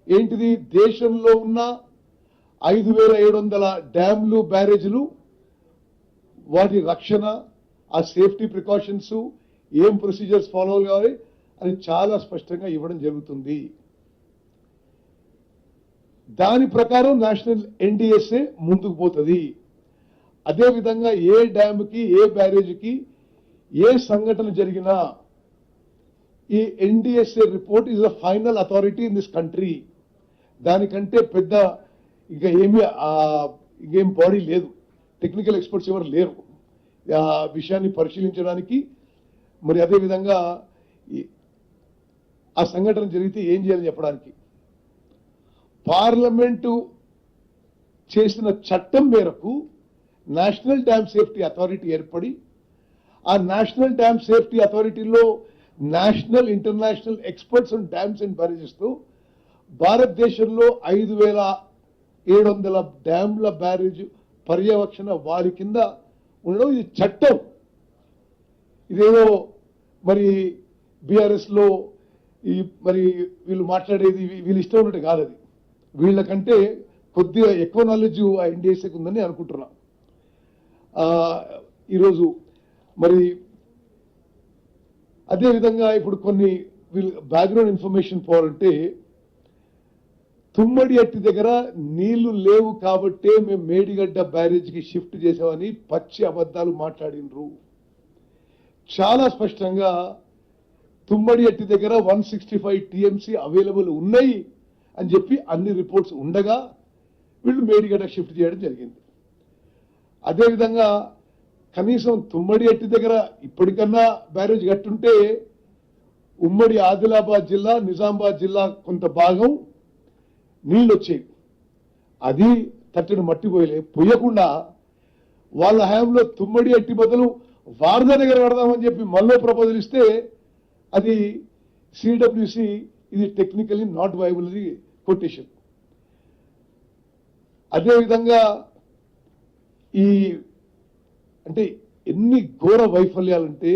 ఏంటిది దేశంలో ఉన్న 5700 డ్యామ్లు బ్యారేజ్లు వాటి రక్షణ ఆ సేఫ్టీ ప్రికాషన్స్ ఏం ప్రొసీజర్స్ ఫాలో కావాలి అని చాలా స్పష్టంగా ఇవ్వడం జరుగుతుంది. దాని ప్రకారం నేషనల్ ఎన్డీఎస్ఏ ముందుకు పోతుంది. అదేవిధంగా ఏ డ్యామ్కి ఏ బ్యారేజ్కి ఏ సంఘటన జరిగినా ఈ NDSA report is the final authority in this country. దానికంటే పెద్ద ఇంకా ఇంకేం బాడీ లేదు, టెక్నికల్ ఎక్స్పర్ట్స్ ఎవరు లేరు ఆ విషయాన్ని పరిశీలించడానికి. మరి అదేవిధంగా ఆ సంఘటన జరిగితే ఏం చేయాలని చెప్పడానికి పార్లమెంటు చేసిన చట్టం మేరకు నేషనల్ డ్యామ్ సేఫ్టీ అథారిటీ ఏర్పడి ఆ నేషనల్ డ్యామ్ సేఫ్టీ అథారిటీలో national international experts on dams and barrages తో భారతదేశంలో 5700 డ్యామ్ల బ్యారేజ్ పర్యవేక్షణ వారి కింద ఉండడం ఇది చట్టం. ఇదేదో మరి బీఆర్ఎస్ లో మరి వీళ్ళు మాట్లాడేది వీళ్ళు ఇష్టం ఉన్నట్టు కాదు. అది వీళ్ళకంటే కొద్దిగా ఎక్కువ నాలెడ్జ్ ఆ ఎన్డీఎస్ఏకి ఉందని అనుకుంటున్నా. ఈరోజు మరి అదేవిధంగా ఇప్పుడు కొన్ని బ్యాక్గ్రౌండ్ ఇన్ఫర్మేషన్ పోవాలంటే తుమ్మడి అట్టి దగ్గర నీళ్లు లేవు కాబట్టే మేము మేడిగడ్డ బ్యారేజ్కి షిఫ్ట్ చేసామని పచ్చి అబద్ధాలు మాట్లాడినరు. చాలా స్పష్టంగా తుమ్మడి అట్టి దగ్గర 165 టీఎంసీ అవైలబుల్ ఉన్నాయి అని చెప్పి అన్ని రిపోర్ట్స్ ఉండగా వీళ్ళు మేడిగడ్డ షిఫ్ట్ చేయడం జరిగింది. అదేవిధంగా కనీసం తుమ్మడి అట్టి దగ్గర ఇప్పటికన్నా బ్యారేజ్ కట్టుంటే ఉమ్మడి ఆదిలాబాద్ జిల్లా నిజామాబాద్ జిల్లా కొంత భాగం నీళ్ళు వచ్చేవి. అది తట్టని మట్టి పోయకుండా వాళ్ళ హయాంలో తుమ్మడి అట్టి బదులు వారధ దగ్గర కడదామని చెప్పి మళ్ళీ ప్రపోజల్ ఇస్తే అది సిడబ్ల్యూసి ఇది టెక్నికలీ నాట్ వైబుల్ అది కొటేషన్. అదేవిధంగా ఈ అంటే ఎన్ని ఘోర వైఫల్యాలంటే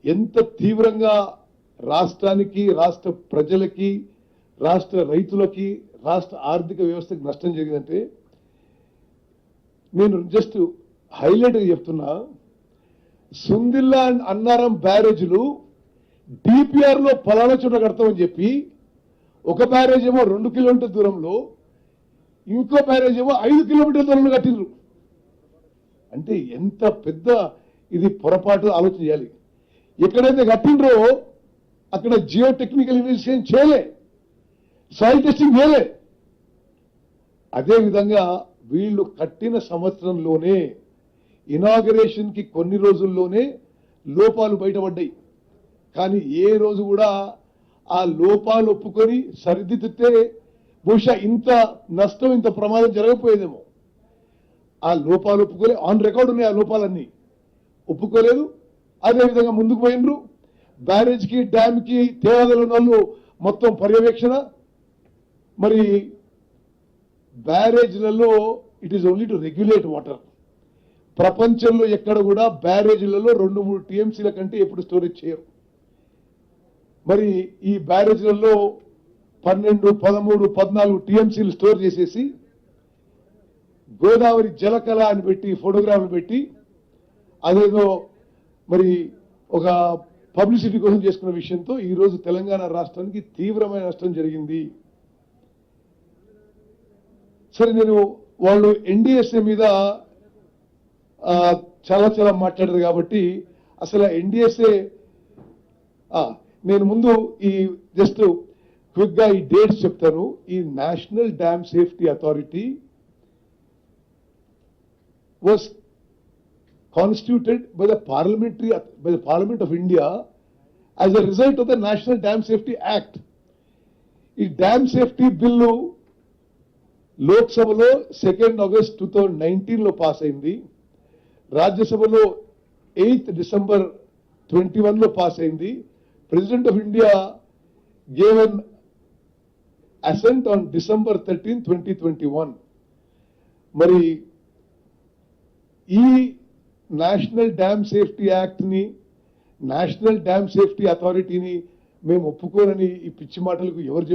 ఎంత తీవ్రంగా రాష్ట్రానికి రాష్ట్ర ప్రజలకి రాష్ట్ర రైతులకి రాష్ట్ర ఆర్థిక వ్యవస్థకి నష్టం జరిగిందంటే నేను జస్ట్ హైలైట్గా చెప్తున్నా. సుందిల్లా అండ్ అన్నారం బ్యారేజ్లు డిపిఆర్ లో పలానా చోట కడతామని చెప్పి ఒక బ్యారేజ్ ఏమో 2 కిలోమీటర్ల దూరంలో ఇంకో బ్యారేజ్ ఏమో 5 కిలోమీటర్ల దూరంలో కట్టిండ్రు. అంటే ఎంత పెద్ద ఇది పొరపాటు ఆలోచన చేయాలి. ఎక్కడైతే కట్టిండ్రో అక్కడ జియో టెక్నికల్ ఇన్వెస్టిగేషన్ చేయలే, సాయిల్ టెస్టింగ్ చేయలే. అదేవిధంగా వీళ్ళు కట్టిన సంవత్సరంలోనే ఇనాగరేషన్ కి కొన్ని రోజుల్లోనే లోపాలు బయటపడ్డాయి. కానీ ఏ రోజు కూడా ఆ లోపాలు ఒప్పుకొని సరిదిద్దితే బహుశా ఇంత నష్టం ఇంత ప్రమాదం జరగకపోయేదేమో. ఆ లోపాలు ఒప్పుకోలే, ఆన్ రికార్డు ఉన్నాయి. ఆ లోపాలన్నీ ఒప్పుకోలేదు. అదేవిధంగా ముందుకు పోయినరు. బ్యారేజ్కి డ్యామ్కి తేవాదల వాళ్ళు మొత్తం పర్యవేక్షణ. మరి బ్యారేజ్లలో it is only to regulate water. ప్రపంచంలో ఎక్కడ కూడా బ్యారేజ్లలో 2-3 టీఎంసీల కంటే ఎప్పుడు స్టోరేజ్ చేయరు. మరి ఈ బ్యారేజ్లలో 12, 13, 14 టీఎంసీలు స్టోర్ చేసేసి గోదావరి జలకళ అని పెట్టి ఫోటోగ్రాఫ్లు పెట్టి అదేదో మరి ఒక పబ్లిసిటీ కోసం చేసుకున్న విషయంతో ఈరోజు తెలంగాణ రాష్ట్రానికి తీవ్రమైన నష్టం జరిగింది. సరే, నేను వాళ్ళు ఎన్డీఎస్ఏ మీద చాలా మాట్లాడారు కాబట్టి అసలు ఎన్డీఎస్ఏ నేను ముందు ఈ జస్ట్ క్విక్ గా ఈ డేట్స్ చెప్తాను. ఈ national dam safety authority was constituted by the parliament of India as a result of the national dam safety act. ఈ డ్యామ్ సేఫ్టీ బిల్లు లోక్సభలో 2 ఆగస్ట్ 2019 పాస్ అయింది. రాజ్యసభలో 8 డిసెంబర్ 2021 పాస్ అయింది. President of India gave an assent on December 13, 2021. మరి ఈ national dam safety act ని national dam safety అథారిటీని మేము ఒప్పుకోనని ఈ పిచ్చి మాటలకు ఎవరు